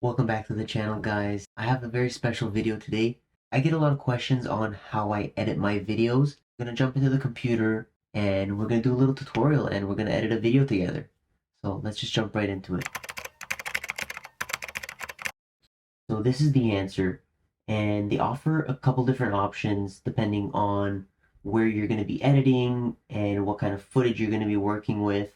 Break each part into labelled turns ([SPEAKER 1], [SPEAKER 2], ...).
[SPEAKER 1] Welcome back to the channel, guys. I have a very special video today. I get a lot of questions on how I edit my videos. I'm gonna jump into the computer and we're gonna do a little tutorial and we're gonna edit a video together. So let's just jump right into it. So this is Dehancer, and they offer a couple different options depending on where you're gonna be editing and what kind of footage you're gonna be working with.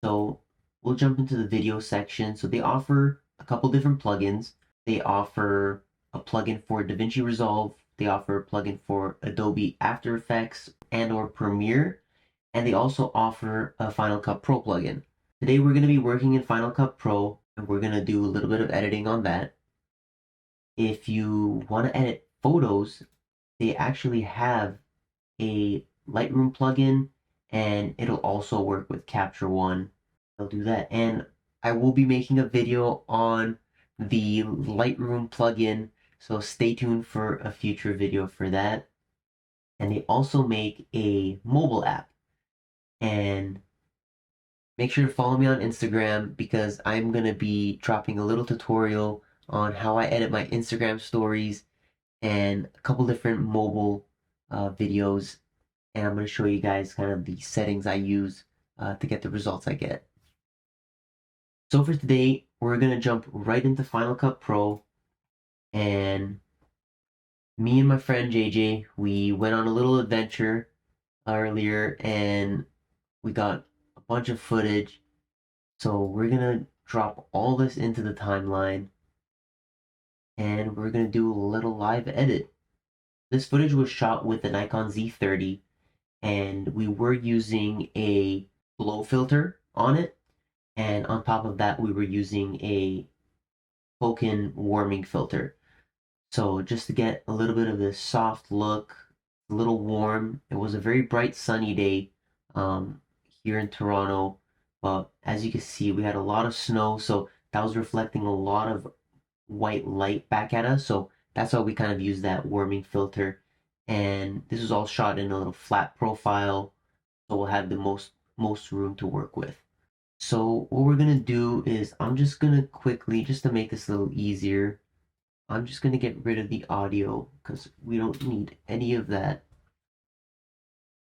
[SPEAKER 1] So we'll jump into the video section. So they offer a couple different plugins. They offer a plugin for DaVinci Resolve. They offer a plugin for Adobe After Effects and or Premiere. And they also offer a Final Cut Pro plugin. Today we're going to be working in Final Cut Pro and we're going to do a little bit of editing on that. If you want to edit photos, they actually have a Lightroom plugin and it'll also work with Capture One. I'll do that. And I will be making a video on the Lightroom plugin, so stay tuned for a future video for that. And they also make a mobile app. And make sure to follow me on Instagram because I'm going to be dropping a little tutorial on how I edit my Instagram stories and a couple different mobile videos. And I'm going to show you guys kind of the settings I use to get the results I get. So for today, we're going to jump right into Final Cut Pro, and me and my friend JJ, we went on a little adventure earlier and we got a bunch of footage. So we're going to drop all this into the timeline and we're going to do a little live edit. This footage was shot with the Nikon Z30 and we were using a blow filter on it. And on top of that, we were using a token warming filter. So just to get a little bit of this soft look, a little warm. It was a very bright sunny day here in Toronto. But as you can see, we had a lot of snow. So that was reflecting a lot of white light back at us. So that's why we kind of used that warming filter. And this was all shot in a little flat profile. So we'll have the most room to work with. So what we're gonna do is I'm just gonna quickly, just to make this a little easier, I'm just gonna get rid of the audio because we don't need any of that.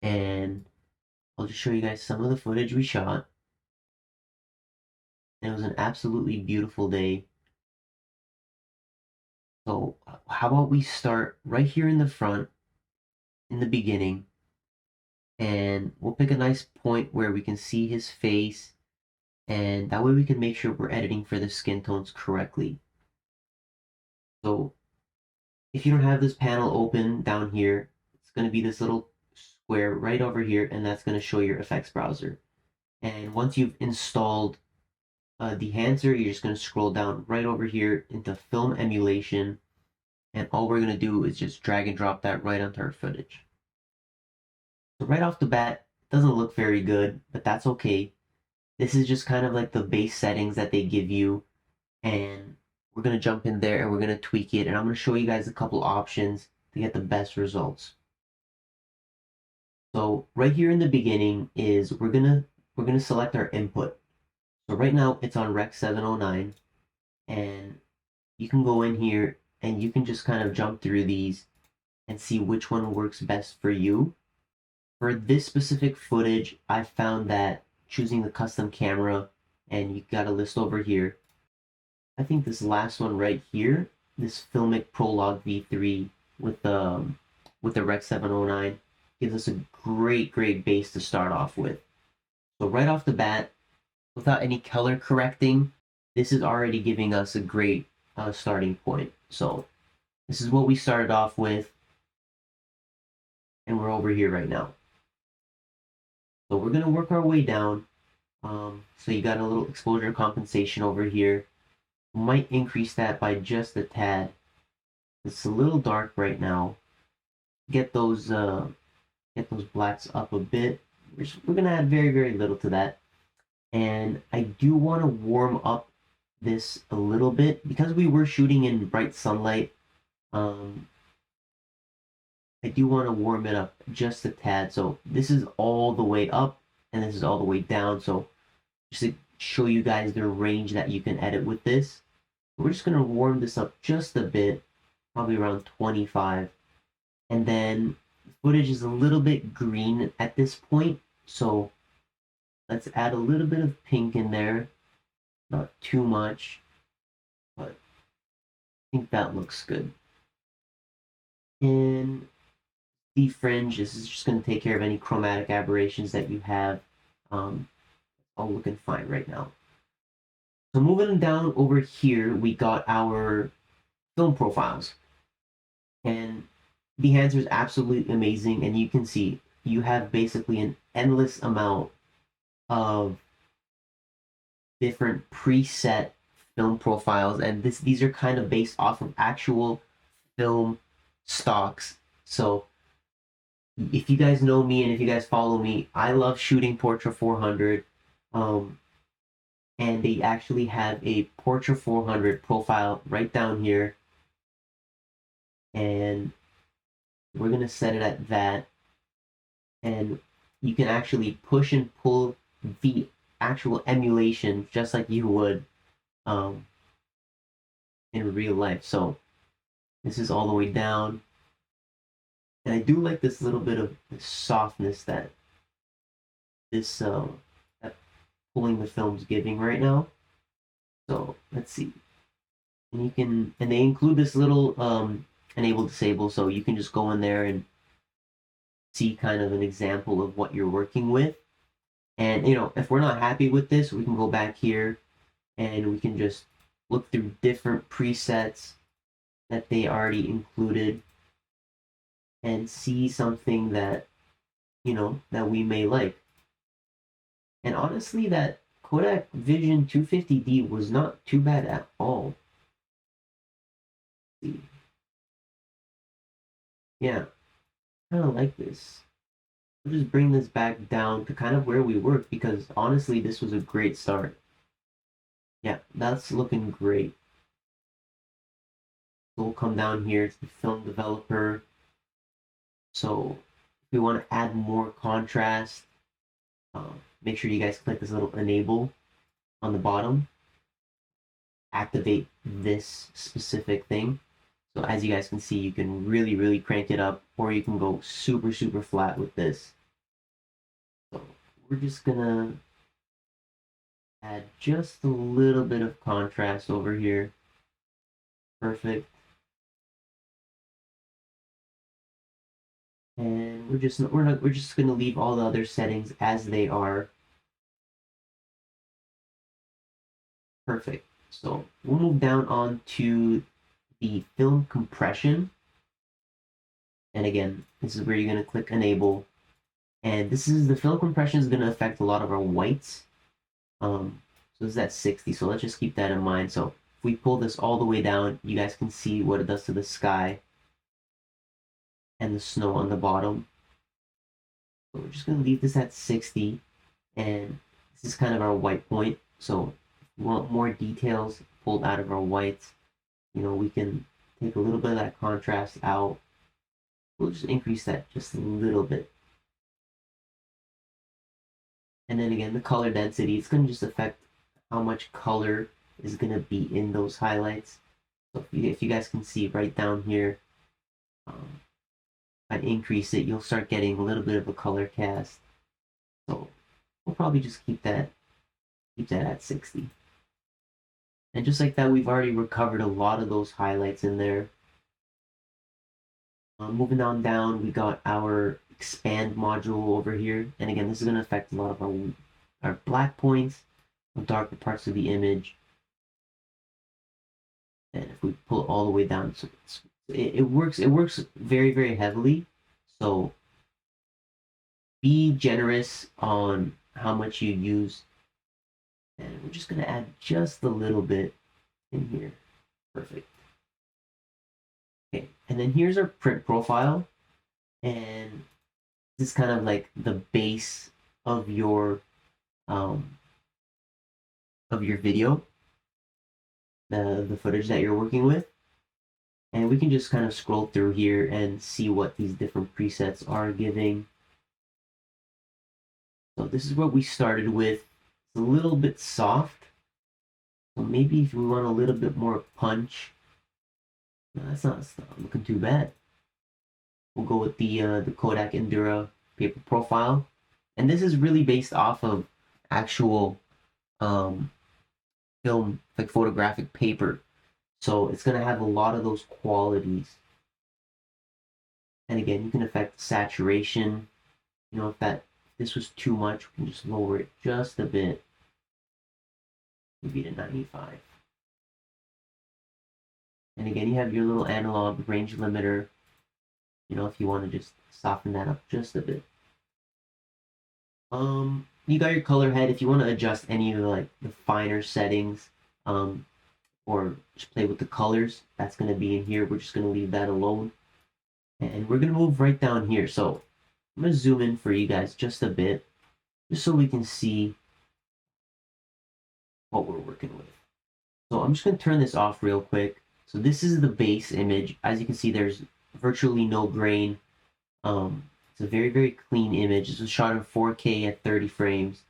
[SPEAKER 1] And I'll just show you guys some of the footage we shot. And it was an absolutely beautiful day. So how about we start right here in the front, in the beginning, and we'll pick a nice point where we can see his face, and that way we can make sure we're editing for the skin tones correctly. So if you don't have this panel open down here, it's going to be this little square right over here, and that's going to show your effects browser. And once you've installed Dehancer, you're just going to scroll down right over here into film emulation, and all we're going to do is just drag and drop that right onto our footage. So right off the bat, it doesn't look very good, but that's okay. This is just kind of like the base settings that they give you, and we're going to jump in there and we're going to tweak it, and I'm going to show you guys a couple options to get the best results. So right here in the beginning is we're gonna select our input. So right now it's on Rec 709, and you can go in here and you can just kind of jump through these and see which one works best for you. For this specific footage, I found that choosing the custom camera, and you got a list over here. I think this last one right here, this Filmic Prolog V3 with the Rec 709 gives us a great base to start off with. So right off the bat, without any color correcting, this is already giving us a great starting point. So this is what we started off with, and we're over here right now. So we're gonna work our way down. So you got a little exposure compensation over here. Might increase that by just a tad. It's a little dark right now. Get those blacks up a bit. We're gonna add very little to that. And I do want to warm up this a little bit because we were shooting in bright sunlight. I do want to warm it up just a tad. So this is all the way up and this is all the way down. So just to show you guys the range that you can edit with this. We're just going to warm this up just a bit, probably around 25. And then the footage is a little bit green at this point, so let's add a little bit of pink in there. Not too much, but I think that looks good. And defringe, this is just going to take care of any chromatic aberrations that you have. All looking fine right now. So moving down over here, we got our film profiles. And Dehancer is absolutely amazing, and you can see you have basically an endless amount of different preset film profiles, and these are kind of based off of actual film stocks. So if you guys know me and if you guys follow me, I love shooting Portra 400. And they actually have a Portra 400 profile right down here. And we're going to set it at that. And you can actually push and pull the actual emulation just like you would in real life. So this is all the way down. And I do like this little bit of softness that this that pulling the film's giving right now. So let's see. And you can, and they include this little enable disable, so you can just go in there and see kind of an example of what you're working with. And if we're not happy with this, we can go back here and we can just look through different presets that they already included and see something that that we may like. And honestly, that Kodak Vision 250D was not too bad at all. Let's see. Yeah, kind of like this. We'll just bring this back down to kind of where we worked, because honestly, this was a great start. Yeah, that's looking great. So we'll come down here to the film developer. So if we want to add more contrast, make sure you guys click this little enable on the bottom. Activate this specific thing. So as you guys can see, you can really, really crank it up, or you can go super, super flat with this. So we're just gonna add just a little bit of contrast over here. Perfect. And we're just gonna leave all the other settings as they are. Perfect. So we'll move down on to the film compression. And again, this is where you're gonna click enable. And this is the film compression is gonna affect a lot of our whites. So this is at 60. So let's just keep that in mind. So if we pull this all the way down, you guys can see what it does to the sky and the snow on the bottom. So we're just gonna leave this at 60, and this is kind of our white point. So if we want more details pulled out of our whites, we can take a little bit of that contrast out. We'll just increase that just a little bit. And then again, the color density, it's going to just affect how much color is going to be in those highlights. So if you guys can see right down here, if I increase it, you'll start getting a little bit of a color cast. So we'll probably just keep that at 60. And just like that, we've already recovered a lot of those highlights in there. Moving on down, we got our expand module over here. And again, this is going to affect a lot of our black points, the darker parts of the image. And if we pull it all the way down, so it works very, very heavily. So be generous on how much you use. And we're just going to add just a little bit in here. Perfect. Okay, and then here's our print profile. And this is kind of like the base of your video, the footage that you're working with. And we can just kind of scroll through here and see what these different presets are giving. So this is what we started with. It's a little bit soft. So maybe if we want a little bit more punch, no, that's not looking too bad. We'll go with the Kodak Endura paper profile, and this is really based off of actual um, film, like photographic paper. So it's gonna have a lot of those qualities. And again, you can affect saturation. You know, if this was too much, we can just lower it just a bit, maybe to 95. And again, you have your little analog range limiter, you know, if you want to just soften that up just a bit. You got your color head. If you want to adjust any of the finer settings, um, or just play with the colors, that's gonna be in here. We're just gonna leave that alone. And we're gonna move right down here. So I'm gonna zoom in for you guys just a bit, just so we can see what we're working with. So I'm just gonna turn this off real quick. So this is the base image. As you can see, there's virtually no grain. It's a very, very clean image. This was shot in 4K at 30 frames.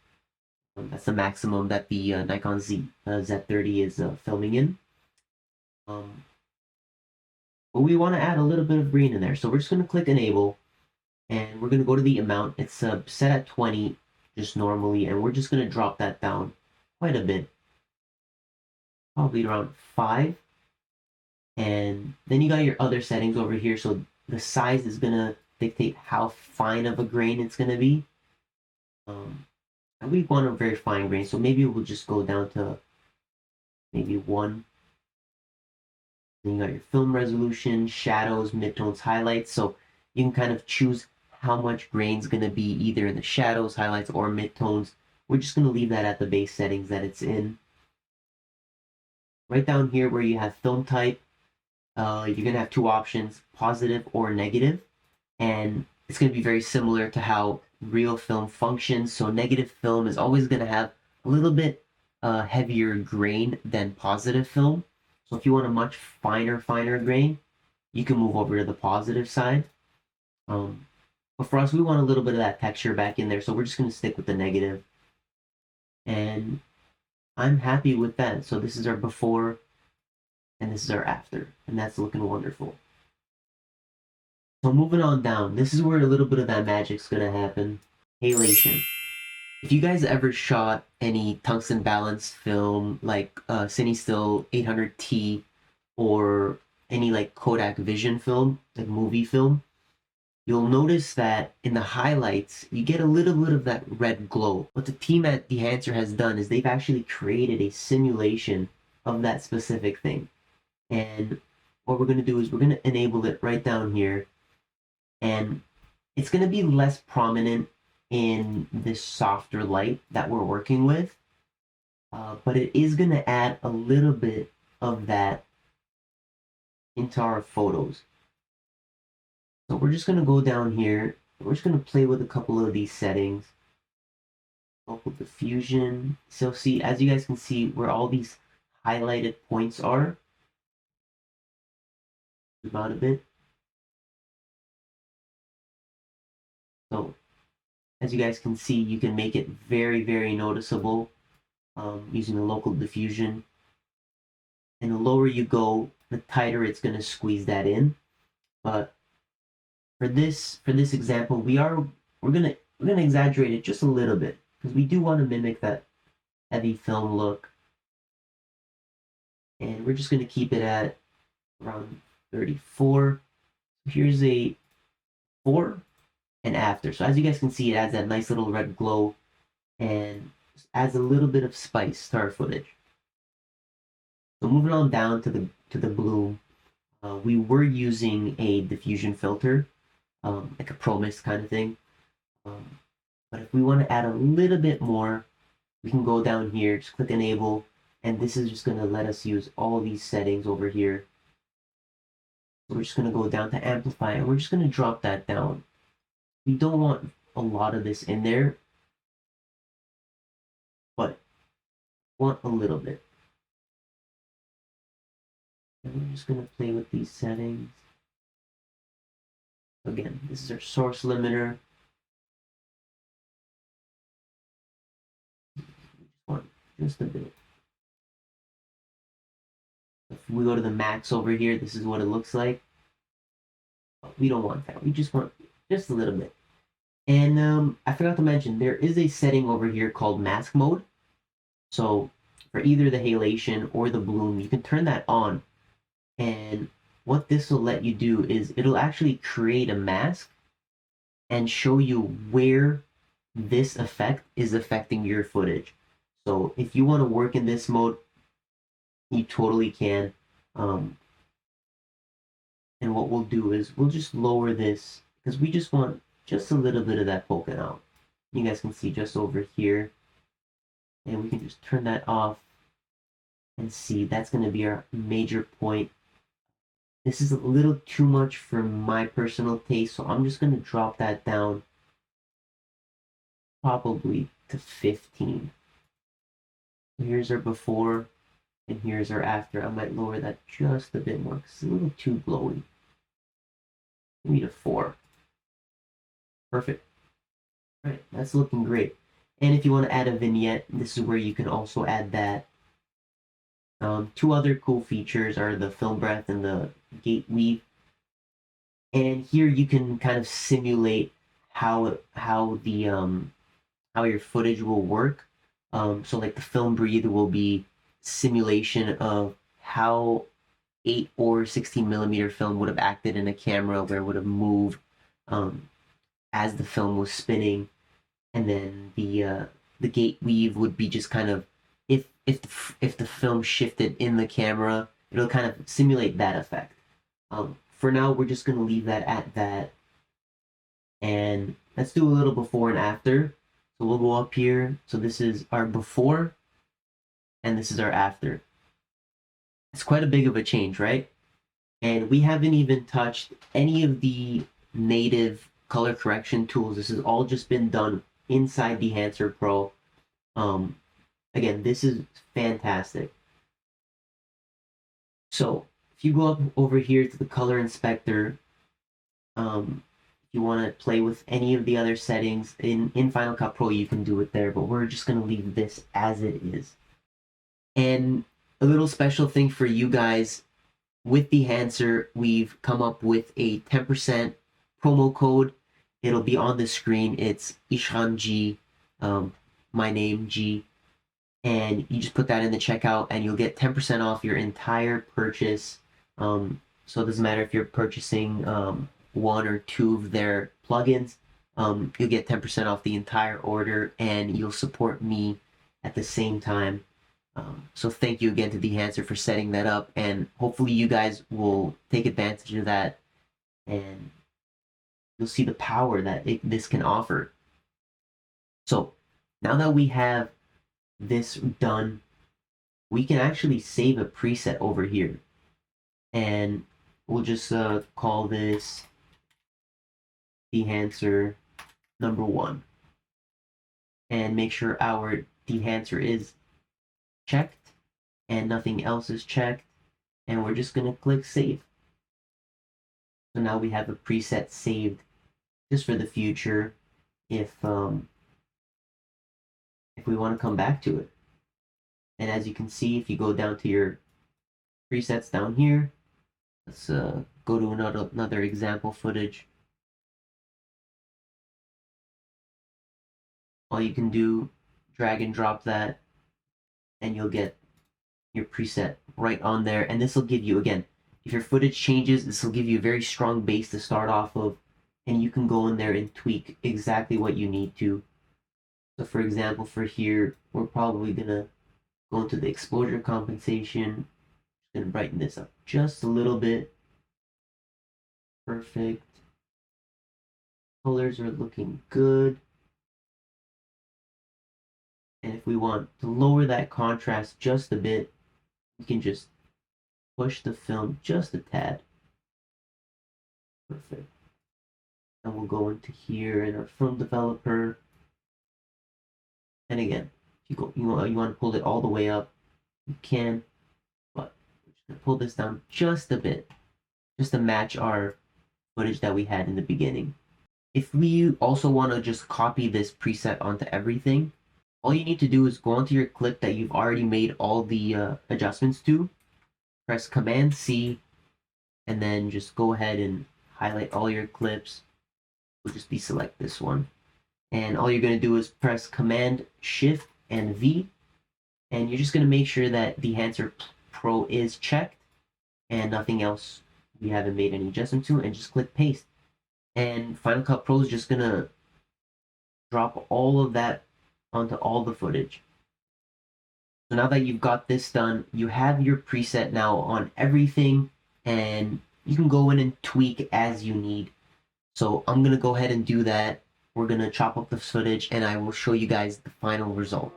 [SPEAKER 1] That's the maximum that the Nikon Z30 is filming in. Um, but we want to add a little bit of green in there. So we're just going to click enable, and we're going to go to the amount. It's set at 20 just normally, and we're just going to drop that down quite a bit, probably around 5. And then you got your other settings over here. So the size is going to dictate how fine of a grain it's going to be. And we want a very fine grain, so maybe we'll just go down to maybe 1. Then you got your film resolution, shadows, midtones, highlights. So you can kind of choose how much grain's going to be either in the shadows, highlights, or midtones. We're just going to leave that at the base settings that it's in. Right down here where you have film type, you're going to have 2 options, positive or negative. And it's going to be very similar to how real film functions. So negative film is always going to have a little bit heavier grain than positive film. So if you want a much finer grain, you can move over to the positive side. But for us, we want a little bit of that texture back in there, so we're just going to stick with the negative. And I'm happy with that. So this is our before, and this is our after, and that's looking wonderful. So moving on down, this is where a little bit of that magic's going to happen. Halation. If you guys ever shot any tungsten balanced film like CineStill 800T or any like Kodak Vision film, like movie film, you'll notice that in the highlights, you get a little bit of that red glow. What the team at Dehancer has done is they've actually created a simulation of that specific thing. And what we're going to do is we're going to enable it right down here. And it's going to be less prominent in this softer light that we're working with. But it is going to add a little bit of that into our photos. So we're just going to go down here. We're just going to play with a couple of these settings. Local diffusion. So see, as you guys can see where all these highlighted points are. Zoom out a bit. So as you guys can see, you can make it very, very noticeable using the local diffusion. And the lower you go, the tighter it's going to squeeze that in. But for this example, we're gonna exaggerate it just a little bit because we do want to mimic that heavy film look. And we're just gonna keep it at around 34. Here's a 4 and after. So as you guys can see, it adds that nice little red glow and adds a little bit of spice to our footage. So moving on down to the bloom, we were using a diffusion filter, like a Pro Mist kind of thing. But if we want to add a little bit more, we can go down here, just click enable, and this is just going to let us use all these settings over here. So we're just going to go down to amplify, and we're just going to drop that down. We don't want a lot of this in there, but want a little bit. And we're just going to play with these settings. Again, this is our source limiter. We just want just a bit. If we go to the max over here, this is what it looks like. But we don't want that. We just want just a little bit. And I forgot to mention, there is a setting over here called mask mode. So for either the halation or the bloom, you can turn that on. And what this will let you do is it'll actually create a mask and show you where this effect is affecting your footage. So if you want to work in this mode, you totally can. And what we'll do is we'll just lower this because we just want just a little bit of that poking out. You guys can see just over here. And we can just turn that off and see that's going to be our major point. This is a little too much for my personal taste, so I'm just going to drop that down probably to 15. Here's our before, and here's our after. I might lower that just a bit more because it's a little too glowy. Maybe to 4. Perfect. All right, that's looking great. And if you want to add a vignette, this is where you can also add that. Two other cool features are the film breath and the gate weave. And here you can kind of simulate how your footage will work. So like the film breathe will be simulation of how 8 or 16 millimeter film would have acted in a camera, where it would have moved as the film was spinning. And then the gate weave would be just kind of if the film shifted in the camera, it'll kind of simulate that effect. For now, we're just going to leave that at that. And let's do a little before and after. So we'll go up here. So this is our before, and this is our after. It's quite a big of a change, right? And we haven't even touched any of the native color correction tools. This has all just been done inside Dehancer Pro. Again, this is fantastic. So if you go up over here to the color inspector, if you want to play with any of the other settings in Final Cut Pro, you can do it there, but we're just going to leave this as it is. And a little special thing for you guys, with Dehancer, we've come up with a 10% promo code. It'll be on the screen. It's Ishran G, my name G, and you just put that in the checkout and you'll get 10% off your entire purchase. So it doesn't matter if you're purchasing one or two of their plugins, you'll get 10% off the entire order and you'll support me at the same time. So thank you again to Dehancer for setting that up, and hopefully you guys will take advantage of that and you'll see the power that this can offer. So now that we have this done, we can actually save a preset over here, and we'll just call this Dehancer number 1, and make sure our Dehancer is checked and nothing else is checked, and we're just going to click save. So now we have a preset saved just for the future if we want to come back to it. And as you can see, if you go down to your presets down here, let's go to another example footage. All you can do, drag and drop that, and you'll get your preset right on there. And this will give you, again, if your footage changes, this will give you a very strong base to start off of, and you can go in there and tweak exactly what you need to. So for example, for here, we're probably gonna go into the exposure compensation. Just gonna brighten this up just a little bit. Perfect. Colors are looking good. And if we want to lower that contrast just a bit, we can just push the film just a tad. Perfect. And we'll go into here in our film developer. And again, if you want to pull it all the way up, you can, but we're just going to pull this down just a bit, just to match our footage that we had in the beginning. If we also want to just copy this preset onto everything, all you need to do is go onto your clip that you've already made all the adjustments to, press Command C, and then just go ahead and highlight all your clips. We'll just deselect this one. And all you're going to do is press Command Shift and V, and you're just going to make sure that Dehancer Pro is checked and nothing else we haven't made any adjustment to, and just click Paste. And Final Cut Pro is just going to drop all of that onto all the footage. So now that you've got this done, you have your preset now on everything, and you can go in and tweak as you need. So I'm going to go ahead and do that. We're going to chop up the footage, and I will show you guys the final result.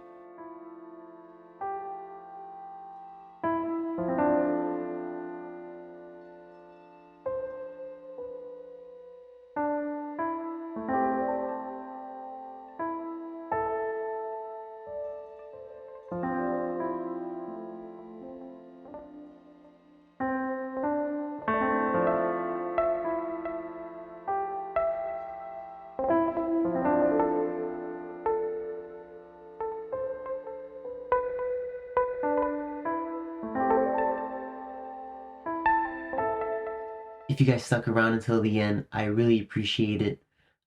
[SPEAKER 1] If you guys stuck around until the end, I really appreciate it.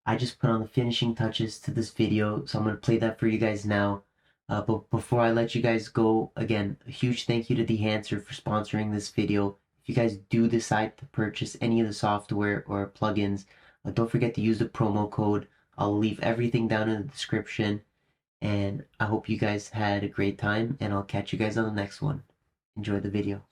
[SPEAKER 1] I just put on the finishing touches to this video, so I'm going to play that for you guys now. But before I let you guys go, again, a huge thank you to Dehancer for sponsoring this video. If you guys do decide to purchase any of the software or plugins, don't forget to use the promo code. I'll leave everything down in the description. And I hope you guys had a great time, and I'll catch you guys on the next one. Enjoy the video.